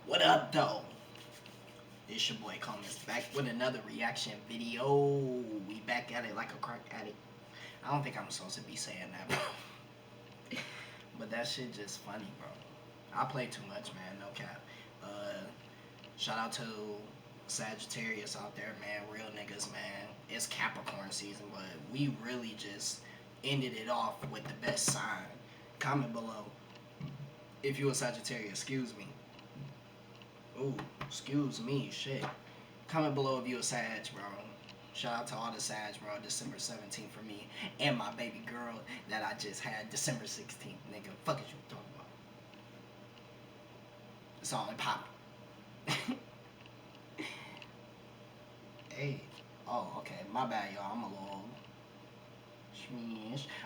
What up, though? It's your boy Coleman's back with another reaction video. We back at it like a crack addict. I don't think I'm supposed to be saying that, bro. But that shit just funny, bro. I play too much, man. No cap. Shout out to Sagittarius out there, man. Real niggas, man. It's Capricorn season, but we really just ended it off with the best sign. Comment below if you a Sagittarius. Excuse me. Ooh, excuse me, shit. Comment below if you a Sag, bro. Shout out to all the Sag, bro. December 17th for me and my baby girl that I just had December 16th, nigga. Fuck is you talking about? It's all in pop. Hey. Oh, okay. My bad, y'all. I'm a little...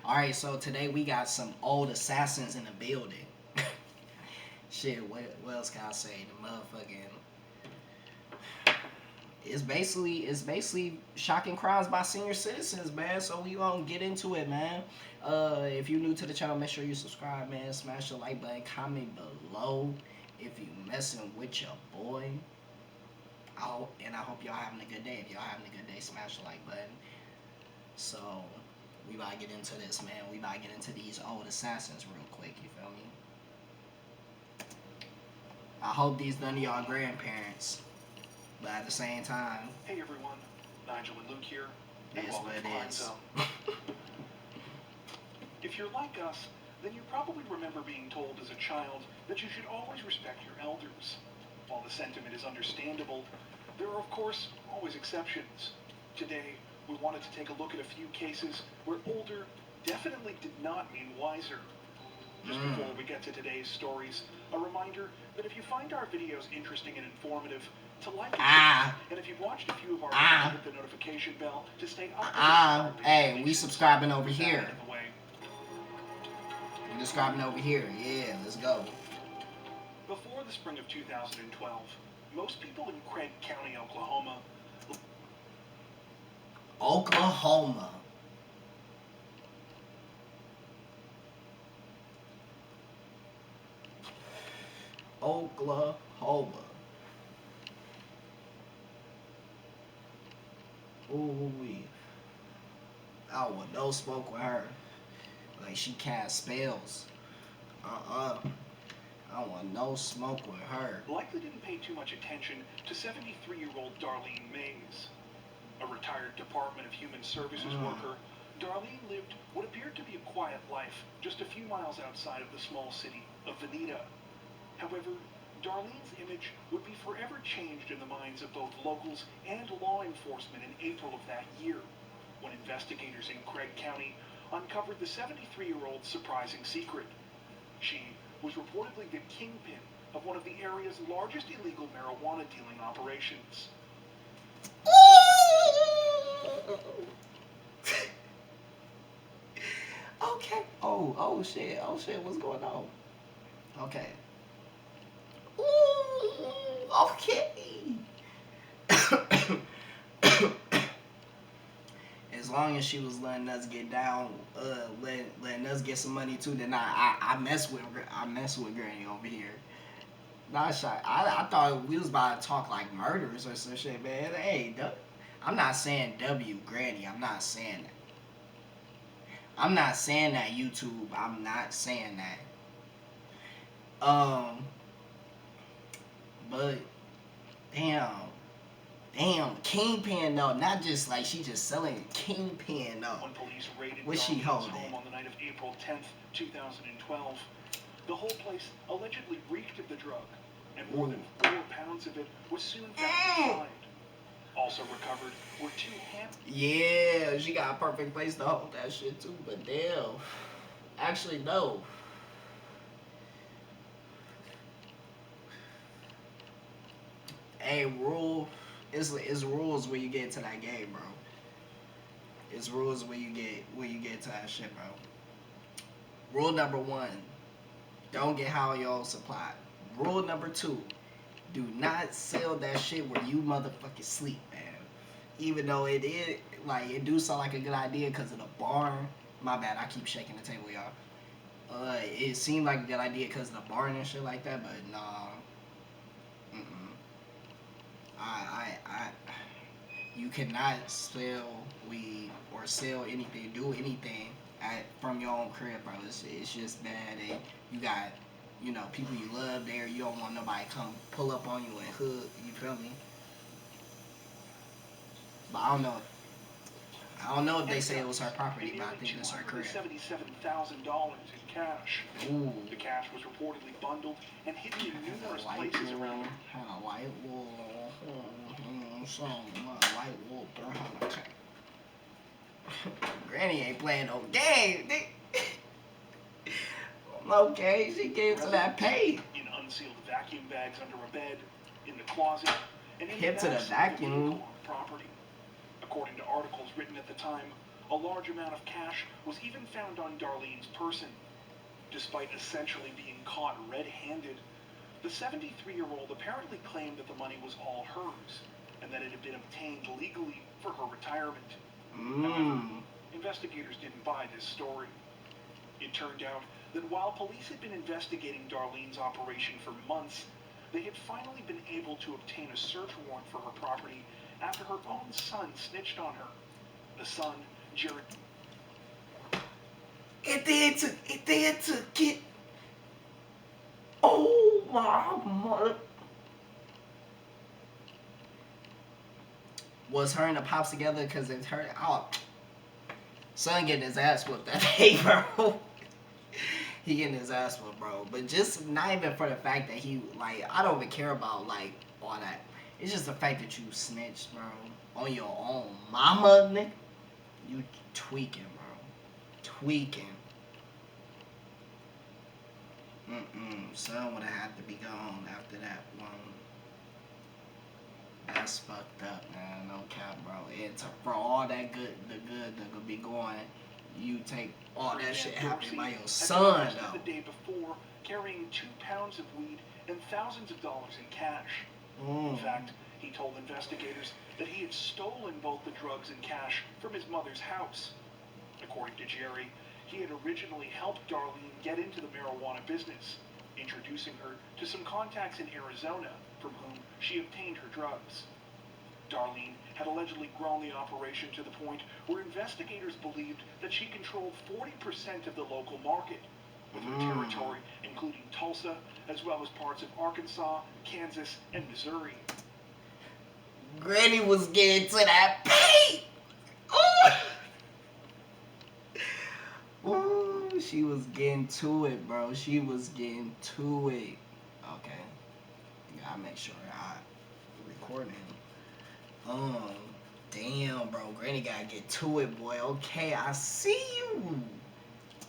Alright, so today we got some old assassins in the building. Shit, what else can I say? The motherfucking... It's basically shocking crimes by senior citizens, man. So we gonna get into it, man. If you're new to the channel, make sure you subscribe, man. Smash the like button, comment below if you messing with your boy. I hope y'all having a good day. If y'all having a good day, smash the like button. So we about to get into this, man. We about to get into these old assassins real quick. You feel me? I hope these none of y'all grandparents. But at the same time, hey everyone, Nigel and Luke here, and is welcome what to it Crime is. Zone. If you're like us, then you probably remember being told as a child that you should always respect your elders. While the sentiment is understandable, there are of course always exceptions. Today, we wanted to take a look at a few cases where older definitely did not mean wiser. Just before we get to today's stories, a reminder that if you find our videos interesting and informative, to like and if you've watched a few of our videos, hit the notification bell to stay up to date. Hey, we subscribing over here. We subscribing over here. Yeah, let's go. Before the spring of 2012, most people in Craig County, Oklahoma. Oklahoma. Ooh-wee. I want no smoke with her. Like she cast spells. I want no smoke with her. Likely didn't pay too much attention to 73-year-old Darlene Mays. A retired Department of Human Services worker, Darlene lived what appeared to be a quiet life just a few miles outside of the small city of Veneta. However, Darlene's image would be forever changed in the minds of both locals and law enforcement in April of that year, when investigators in Craig County uncovered the 73-year-old's surprising secret. She was reportedly the kingpin of one of the area's largest illegal marijuana dealing operations. Okay. Oh shit, what's going on? Okay. Okay. As long as she was letting us get down, letting us get some money too, then I mess with Granny over here. Nah, I thought we was about to talk like murders or some shit, man. Hey, I'm not saying W Granny. I'm not saying that. I'm not saying that, YouTube. I'm not saying that. But damn, Kingpin though. Not just like she just selling Kingpin though. When police raided What's she holding? home on the night of April 10th, 2012, the whole place allegedly reeked of the drug, and more than 4 pounds of it was soon found inside. Also recovered were 2 hands. Yeah, she got a perfect place to hold that shit too, but damn. Actually, no. Hey, it's rules when you get to that game, bro. It's rules when you get to that shit, bro. Rule number 1, don't get high on your own supply. Rule number 2, do not sell that shit where you motherfucking sleep, man. Even though it do sound like a good idea because of the barn. My bad, I keep shaking the table, y'all. It seemed like a good idea because of the barn and shit like that, but nah. Mm-mm. I you cannot sell weed or sell anything, do anything from your own crib, bro. It's just bad. And you got, people you love there. You don't want nobody come pull up on you and hood. You feel me? But I don't know if they say it was her property, but I think it's her crib. $277,000 in cash. Ooh. The cash was reportedly bundled and hidden in numerous places around. Had a white wool. White wool. Granny ain't playing no game. Okay, she gave to that pay. In unsealed vacuum bags under a bed, in the closet, and in Hit to the vacuum. Property. According to articles written at the time, a large amount of cash was even found on Darlene's person. Despite essentially being caught red-handed, the 73-year-old apparently claimed that the money was all hers, and that it had been obtained legally for her retirement. However, investigators didn't buy this story. It turned out that while police had been investigating Darlene's operation for months, they had finally been able to obtain a search warrant for her property after her own son snitched on her. The son, Jerry. It did took it. Oh my mother. Was her and the pops together? Because it's her. Oh, son getting his ass whooped that day, bro. He getting his ass whooped, bro. But just not even for the fact that he, like, I don't even care about, like, all that. It's just the fact that you snitched, bro, on your own mama, nigga. You tweaking, bro. Tweaking. Son would have had to be gone after that one. That's fucked up, man. No cap, bro. It's for all that good, the good that could be going, you take all that shit happening by your son, though. The day before, carrying 2 pounds of weed and thousands of dollars in cash. In fact, he told investigators that he had stolen both the drugs and cash from his mother's house. According to Jerry, he had originally helped Darlene get into the marijuana business, introducing her to some contacts in Arizona from whom she obtained her drugs. Darlene had allegedly grown the operation to the point where investigators believed that she controlled 40% of the local market, with her territory including Tulsa, as well as parts of Arkansas, Kansas, and Missouri. Granny was getting to that pay! Ooh, she was getting to it, bro. She was getting to it. Okay. Gotta make sure I recording. Damn, bro. Granny gotta get to it, boy. Okay, I see you.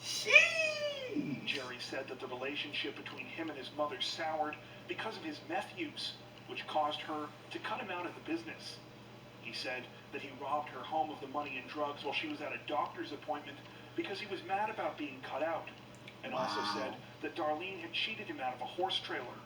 Sheesh. Jerry said that the relationship between him and his mother soured because of his meth use, which caused her to cut him out of the business. He said that he robbed her home of the money and drugs while she was at a doctor's appointment because he was mad about being cut out, and also said that Darlene had cheated him out of a horse trailer.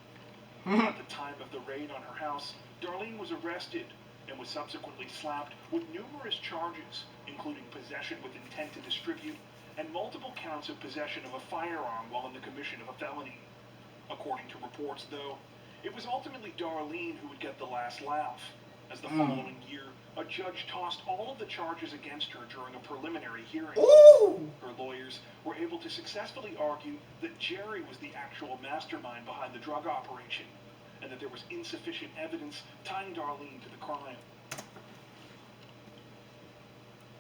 At the time of the raid on her house, Darlene was arrested and was subsequently slapped with numerous charges, including possession with intent to distribute and multiple counts of possession of a firearm while in the commission of a felony. According to reports, though, it was ultimately Darlene who would get the last laugh, as the following year, a judge tossed all of the charges against her during a preliminary hearing. Her lawyers were able to successfully argue that Jerry was the actual mastermind behind the drug operation, and that there was insufficient evidence tying Darlene to the crime.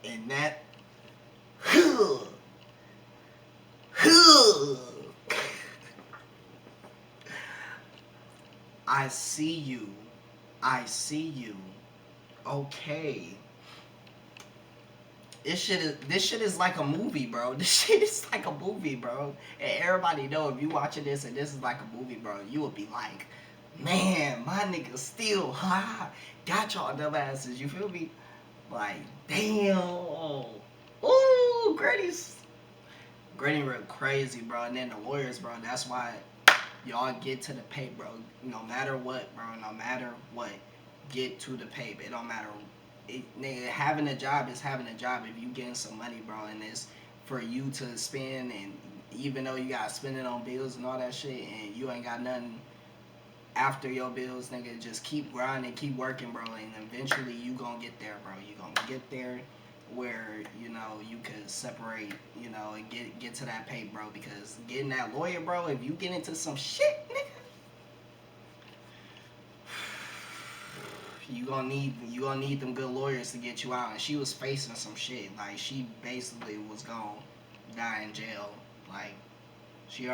And that... I see you. I see you. Okay. This shit is like a movie, bro. This shit is like a movie, bro. And everybody know if you watching this and this is like a movie, bro, you will be like, man, my nigga still got y'all dumb asses. You feel me? Like, damn. Ooh, Granny real crazy, bro. And then the lawyers, bro, that's why y'all get to the pay, bro. No matter what, bro. No matter what. Get to the pay. It don't matter. Having a job is having a job. If you getting some money, bro, and it's for you to spend, and even though you gotta spend it on bills and all that shit, and you ain't got nothing after your bills, nigga. Just keep grinding, keep working, bro, and eventually you gonna get there, bro. You gonna get there where you know you could separate, you know, and get to that pay, bro. Because getting that lawyer, bro, if you get into some shit, nigga, you gonna need them good lawyers to get you out. And she was facing some shit. Like she basically was gonna die in jail. Like she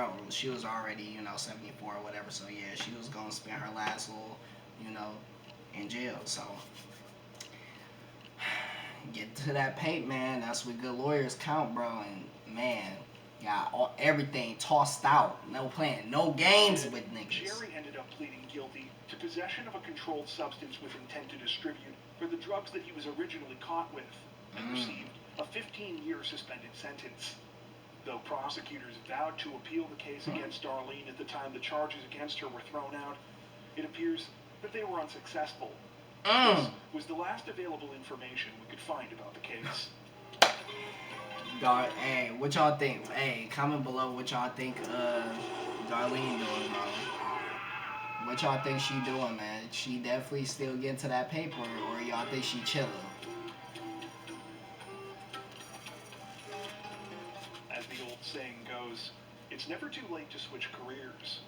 was already, you know, 74 or whatever. So yeah, she was gonna spend her last little, you know, in jail. So get to that paint, man. That's what good lawyers count, bro. And man, got everything tossed out. No playing, no games with niggas. Jerry ended up pleading guilty to possession of a controlled substance with intent to distribute for the drugs that he was originally caught with, and received a 15-year suspended sentence. Though prosecutors vowed to appeal the case against Darlene at the time the charges against her were thrown out, it appears that they were unsuccessful. This was the last available information we could find about the case. Hey, what y'all think? Hey, comment below what y'all think Darlene doing, bro. What y'all think she doing, man? She definitely still getting to that paper, or y'all think she chilling? As the old saying goes, it's never too late to switch careers.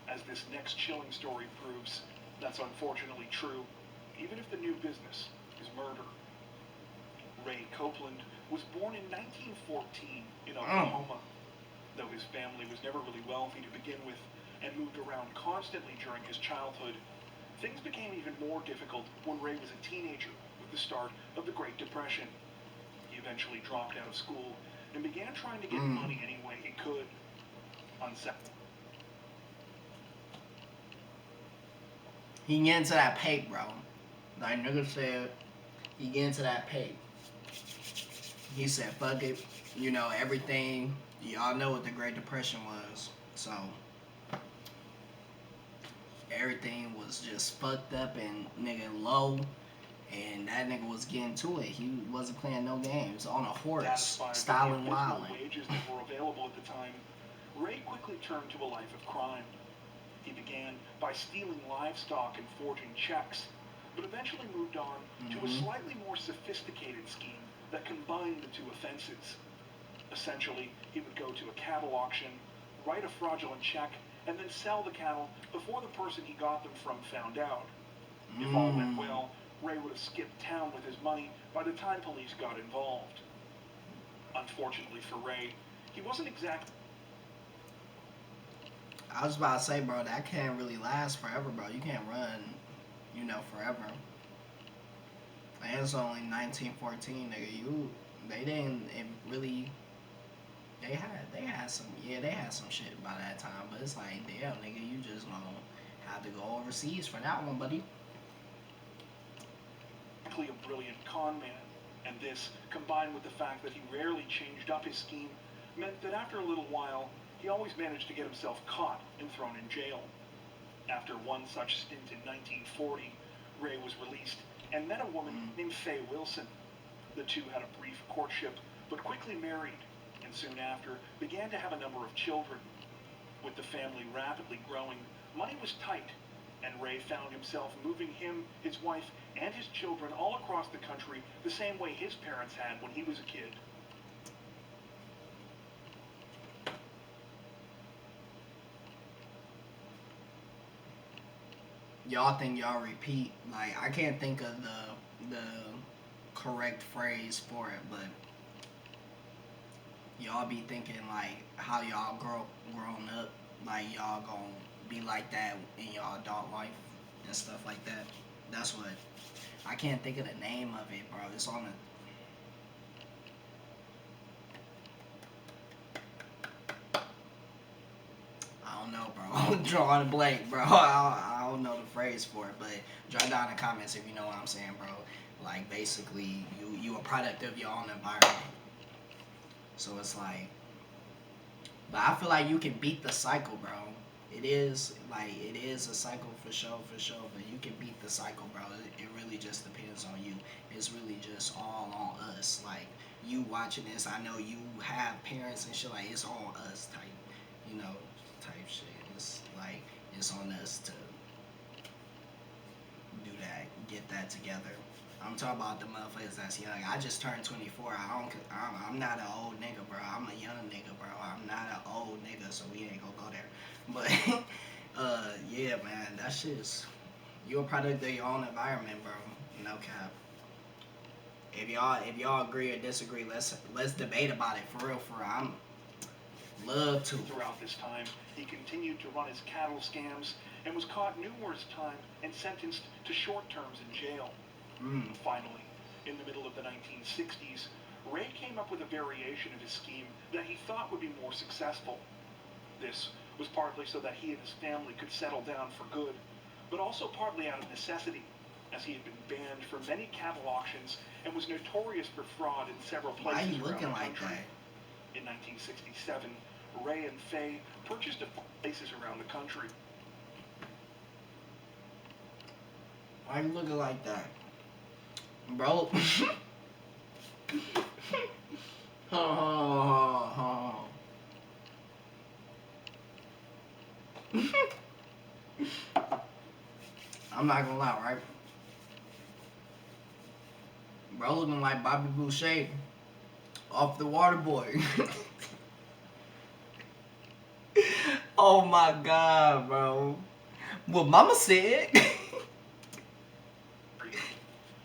As this next chilling story proves, that's unfortunately true, even if the new business is murder. Ray Copeland was born in 1914 in Oklahoma. Though his family was never really wealthy to begin with and moved around constantly during his childhood, things became even more difficult when Ray was a teenager with the start of the Great Depression. He eventually dropped out of school and began trying to get money any way he could. He get into that pay, bro. Like nigga said, he get into that pay. He said, fuck it. You know, everything, y'all know what the Great Depression was. So, everything was just fucked up and nigga low. And that nigga was getting to it. He wasn't playing no games. On a horse, styling wilding. Wages that were available at the time, Ray quickly turned to a life of crime. He began by stealing livestock and forging checks, but eventually moved on to a slightly more sophisticated scheme that combined the two offenses. Essentially, he would go to a cattle auction, write a fraudulent check, and then sell the cattle before the person he got them from found out. If all went well, Ray would have skipped town with his money by the time police got involved. Unfortunately for Ray, he wasn't exactly... I was about to say, bro, that can't really last forever, bro. You can't run, you know, forever. And it's only 1914, nigga. They didn't really... They had some shit by that time, but it's like, damn, nigga, you just gonna have to go overseas for that one, buddy. A brilliant con man, and this, combined with the fact that he rarely changed up his scheme, meant that after a little while, he always managed to get himself caught and thrown in jail. After one such stint in 1940, Ray was released and met a woman named Faye Wilson. The two had a brief courtship, but quickly married, and soon after began to have a number of children. With the family rapidly growing, money was tight, and Ray found himself moving him, his wife, and his children all across the country the same way his parents had when he was a kid. Y'all think y'all repeat? Like, I can't think of the correct phrase for it, but y'all be thinking like how y'all grown up, like y'all gonna be like that in y'all adult life and stuff like that. That's what I can't think of the name of it, bro. It's on the I don't know, bro. I'm drawing a blank, bro. I don't know the phrase for it, but drop down in the comments if you know what I'm saying, bro. Like basically, you a product of your own environment. So it's like, but I feel like you can beat the cycle, bro. It is a cycle for sure, but you can beat the cycle, bro. It really just depends on you. It's really just all on us. Like, you watching this, I know you have parents and shit, like, it's on us type, type shit. It's like, it's on us to do that, get that together. I'm talking about the motherfuckers that's young. I just turned 24. I'm not an old nigga, bro. I'm a young nigga, bro. I'm not an old nigga, so we ain't gonna go there. But yeah, man, that shit's you're a product of your own environment, bro. No cap. If y'all agree or disagree, let's debate about it for real. I'm love to. Throughout this time, he continued to run his cattle scams and was caught numerous times and sentenced to short terms in jail. Finally, in the middle of the 1960s, Ray came up with a variation of his scheme that he thought would be more successful. This was partly so that he and his family could settle down for good, but also partly out of necessity, as he had been banned from many cattle auctions and was notorious for fraud in several places Why are you around looking the like country. that? In 1967, Ray and Faye purchased a few places around the country. Why are you looking like that? Bro. Oh. I'm not gonna lie, right? Bro looking like Bobby Boucher off the Water Boy. Oh my god, bro. What mama said.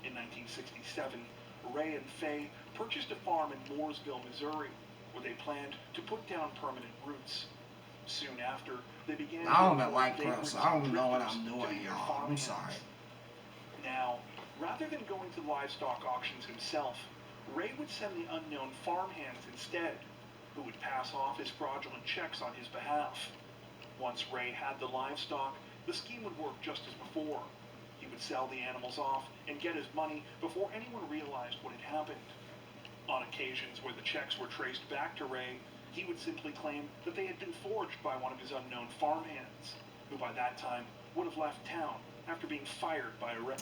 In 1967, Ray and Faye purchased a farm in Mooresville, Missouri, where they planned to put down permanent roots. Soon after, they began I don't to know like vagrant cross. I don't know what drifters I'm to doing, their y'all. I'm farmhands. sorry. Now, rather than going to livestock auctions himself, Ray would send the unknown farmhands instead, who would pass off his fraudulent checks on his behalf. Once Ray had the livestock, the scheme would work just as before. He would sell the animals off and get his money before anyone realized what had happened. On occasions where the checks were traced back to Ray, he would simply claim that they had been forged by one of his unknown farmhands, who by that time would have left town after being fired by a rep.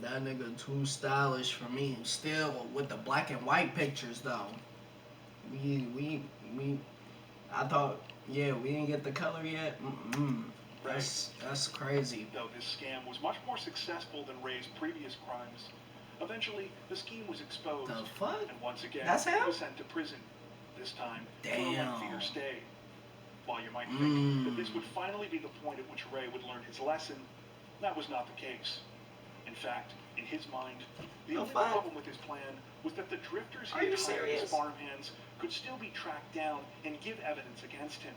That nigga too stylish for me. Still with the black and white pictures though. We I thought yeah, we didn't get the color yet. That's crazy. Though this scam was much more successful than Ray's previous crimes, eventually the scheme was exposed. The fuck? And once again, That's him? he was sent to prison, this time for a Damn. lengthier stay. While you might think that this would finally be the point at which Ray would learn his lesson, that was not the case. In fact, in his mind, the only problem with his plan was that the drifters he had hired as farmhands could still be tracked down and give evidence against him.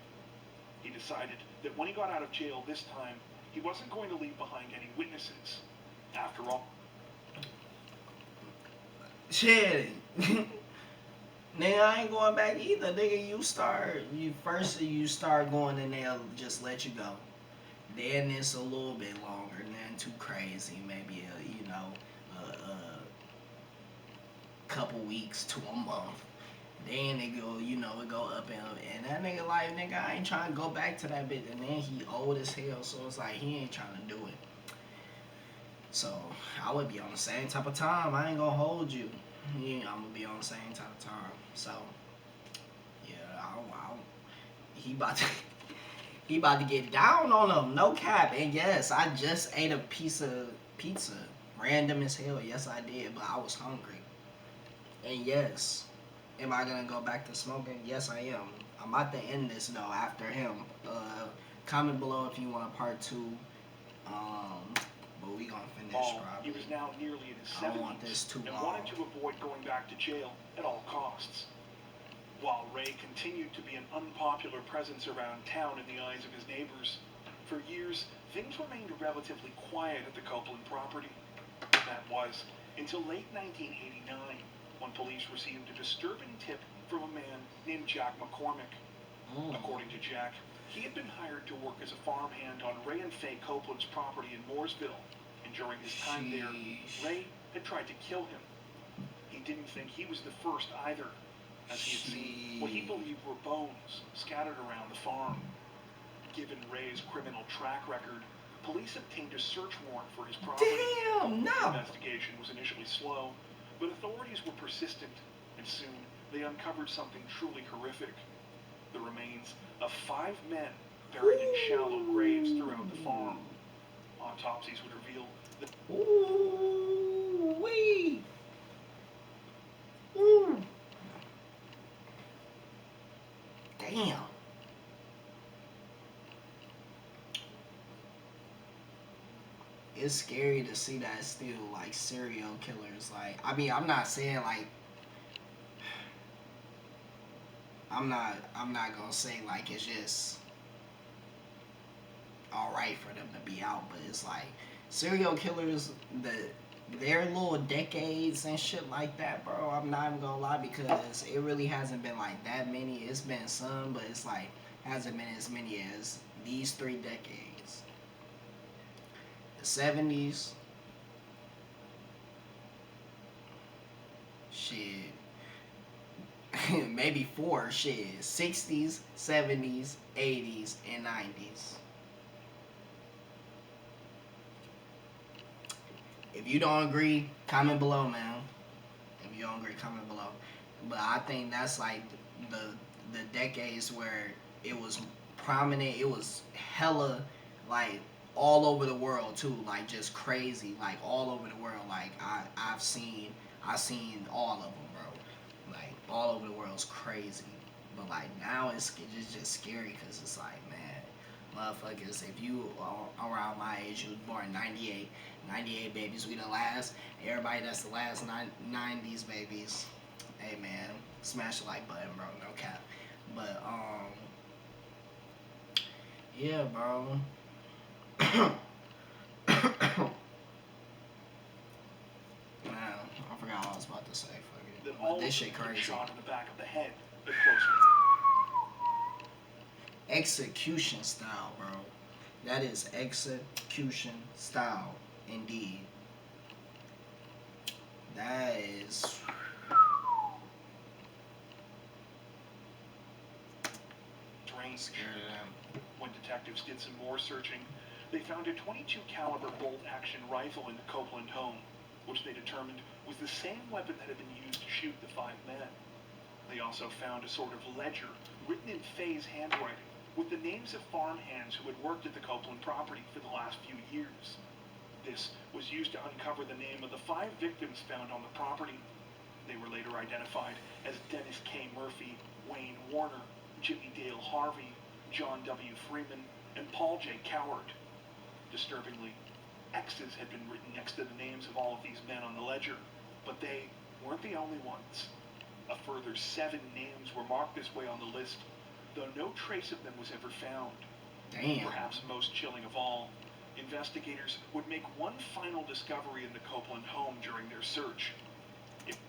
He decided that when he got out of jail this time, he wasn't going to leave behind any witnesses. After all, shit. Nigga, I ain't going back either. Nigga, you start going and they'll just let you go. Then it's a little bit longer, nothing too crazy. Maybe a couple weeks to a month. Then it go up and that nigga like, nigga, I ain't trying to go back to that bitch. And then he old as hell, so it's like he ain't trying to do it. So I would be on the same type of time. I ain't gonna hold you. Yeah, I'm gonna be on the same type of time. So yeah, he about to get down on them, no cap. And yes, I just ate a piece of pizza, random as hell. Yes, I did, but I was hungry. And yes, am I gonna go back to smoking? Yes, I am. I'm about to end this though after him. Comment below if you want a part 2. But we gonna finish probably. He was now nearly in his 70s I don't want this too and long. wanted to avoid going back to jail at all costs. While Ray continued to be an unpopular presence around town in the eyes of his neighbors, for years things remained relatively quiet at the Copeland property. That was until late 1989, when police received a disturbing tip from a man named Jack McCormick. According to Jack, he had been hired to work as a farmhand on Ray and Faye Copeland's property in Mooresville, and during his time there, Ray had tried to kill him. He didn't think he was the first either, as he had seen what he believed were bones scattered around the farm. Given Ray's criminal track record, police obtained a search warrant for his property. Damn, no. The investigation was initially slow, but authorities were persistent, and soon they uncovered something truly horrific. the remains of 5 men buried in shallow graves throughout the farm. Autopsies would reveal that. Ooh, wee. Ooh. Damn. It's scary to see that still like serial killers. Like, I mean, I'm not saying like I'm not gonna say like it's just all right for them to be out, but it's like serial killers, their little decades and shit like that, bro. I'm not even gonna lie, because it really hasn't been like that many. It's been some, but it's like hasn't been as many as these 3 decades. The 70s, shit, maybe 4, shit, 60s, 70s, 80s, and 90s. If you don't agree, comment below, man. If you don't agree, comment below. But I think that's like the the decades where it was prominent. It was hella like all over the world too, like just crazy, like all over the world. Like I've seen all of them, bro. Like all over the world's crazy. But like now it's just scary because it's like, man, motherfuckers, if you are around my age, you was born in 98, 98 babies, we the last. Everybody that's the last 90s babies, hey man, smash the like button, bro, no cap. But yeah, bro. Man, I forgot what I was about to say. Fuck it. That But all this of them shit had been crazy. shot in the back of the head at close Execution style, bro. That is execution style, indeed. That is. range. Scared of them. When detectives did some more searching, they found a .22 caliber bolt-action rifle in the Copeland home, which they determined was the same weapon that had been used to shoot the 5 men. They also found a sort of ledger written in Faye's handwriting with the names of farmhands who had worked at the Copeland property for the last few years. This was used to uncover the name of the 5 victims found on the property. They were later identified as Dennis K. Murphy, Wayne Warner, Jimmy Dale Harvey, John W. Freeman, and Paul J. Coward. Disturbingly, X's had been written next to the names of all of these men on the ledger, but they weren't the only ones. A further 7 names were marked this way on the list, though no trace of them was ever found. Damn. Perhaps most chilling of all, investigators would make one final discovery in the Copeland home during their search.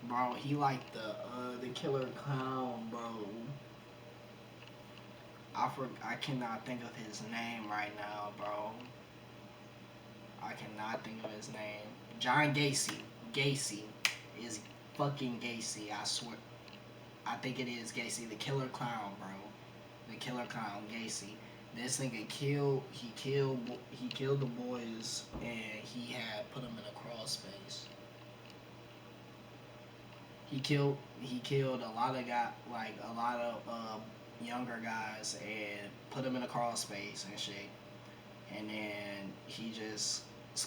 Bro, he like the killer clown, bro. I cannot think of his name right now, bro. I cannot think of his name. John Gacy. Gacy is fucking Gacy. I swear. I think it is Gacy, the killer clown, bro. The killer clown, Gacy. This nigga he killed the boys, and he had put them in a crawl space. He killed a lot of younger guys, and put them in a crawl space and shit. And then he just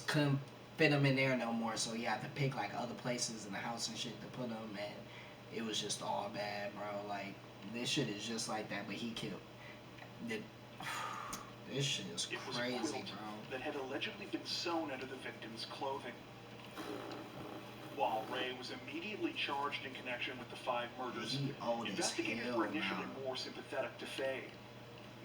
couldn't fit them in there no more, so he had to pick like other places in the house and shit to put them. And it was just all bad, bro. Like, this shit is just like that, but he killed. This shit is It was a crazy, quilt bro. that had allegedly been sewn under the victim's clothing. While Ray was immediately charged in connection with the 5 murders, He old as investigators hell were initially now. more sympathetic to Faye.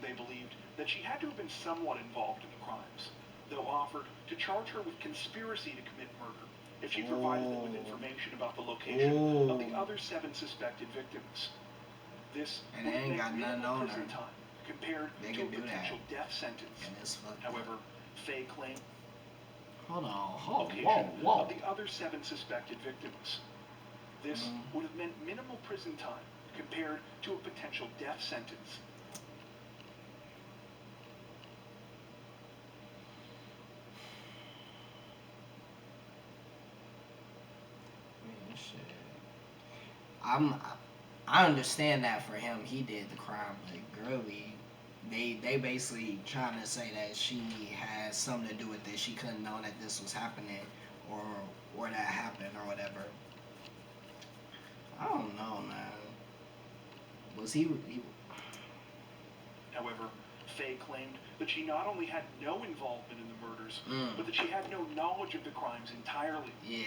They believed that she had to have been somewhat involved in the crimes, though offered to charge her with conspiracy to commit murder if she provided them with information about the location of the other 7 suspected victims. This And would they ain't make got nothing minimal on prison her. time compared They to a can do that. potential death sentence. And it's fucked However, up. Faye claimed Hold on, the whoa, location whoa. of the other 7 suspected victims. This would have meant minimal prison time compared to a potential death sentence. Man, shit. I'm I understand that for him, he did the crime, but girly, they basically trying to say that she has something to do with this. She couldn't know that this was happening, or that happened or whatever. I don't know, man. Was he However, Faye claimed that she not only had no involvement in the murders, but mm, that she had no knowledge of the crimes entirely. yeah,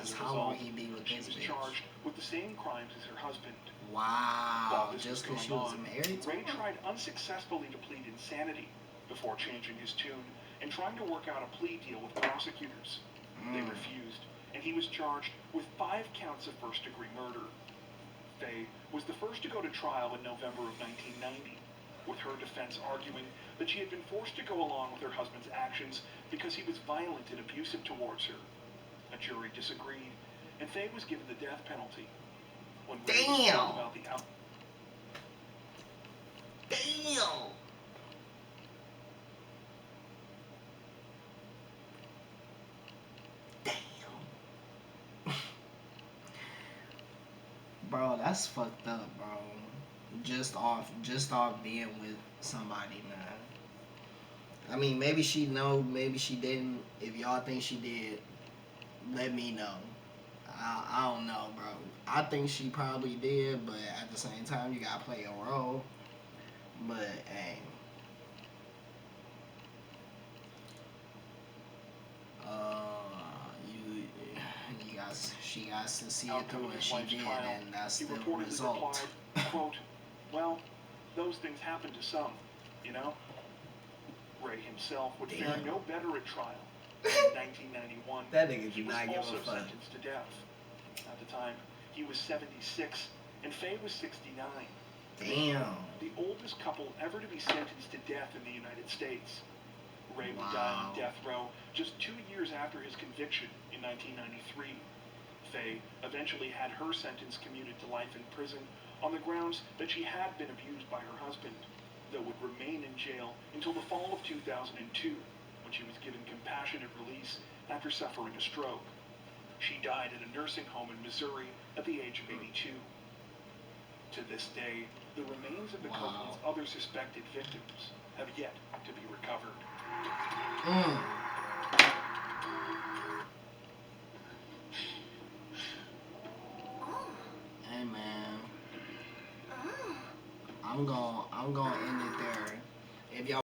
As because a how would result, he be with she this was bitch? charged with the same crimes as her husband. While Wow, this was just because going she was on, married to Ray him? tried unsuccessfully to plead insanity before changing his tune and trying to work out a plea deal with prosecutors. They Mm, refused, and he was charged with 5 counts of first-degree murder. Faye was the first to go to trial in November of 1990, with her defense arguing that she had been forced to go along with her husband's actions because he was violent and abusive towards her. A jury disagreed, and Faye was given the death penalty. When Ray was damn, told about the damn, damn, bro, that's fucked up, bro. Just off being with somebody, man. I mean, maybe she know, maybe she didn't. If y'all think she did, let me know. I don't know, bro. I think she probably did, but at the same time, you gotta play a role. But hey, you guys, she got to see it outcome through, of and his she wife's did, trial, and that's he the reportedly result. replied, quote, "Well, those things happen to some, you know?" Ray himself would fare Damn. no better at trial. In 1991, That nigga he do was not give a also fuck. sentenced to death. At the time, he was 76, and Faye was 69. Damn. The oldest couple ever to be sentenced to death in the United States. Ray would die Wow. on death row just 2 years after his conviction in 1993. Faye eventually had her sentence commuted to life in prison on the grounds that she had been abused by her husband, though would remain in jail until the fall of 2002, when she was given compassionate release after suffering a stroke. She died at a nursing home in Missouri at the age of 82. To this day, the remains of the Wow. Copeland's other suspected victims have yet to be recovered. Mm. Hey man, I'm gonna end it there. If y'all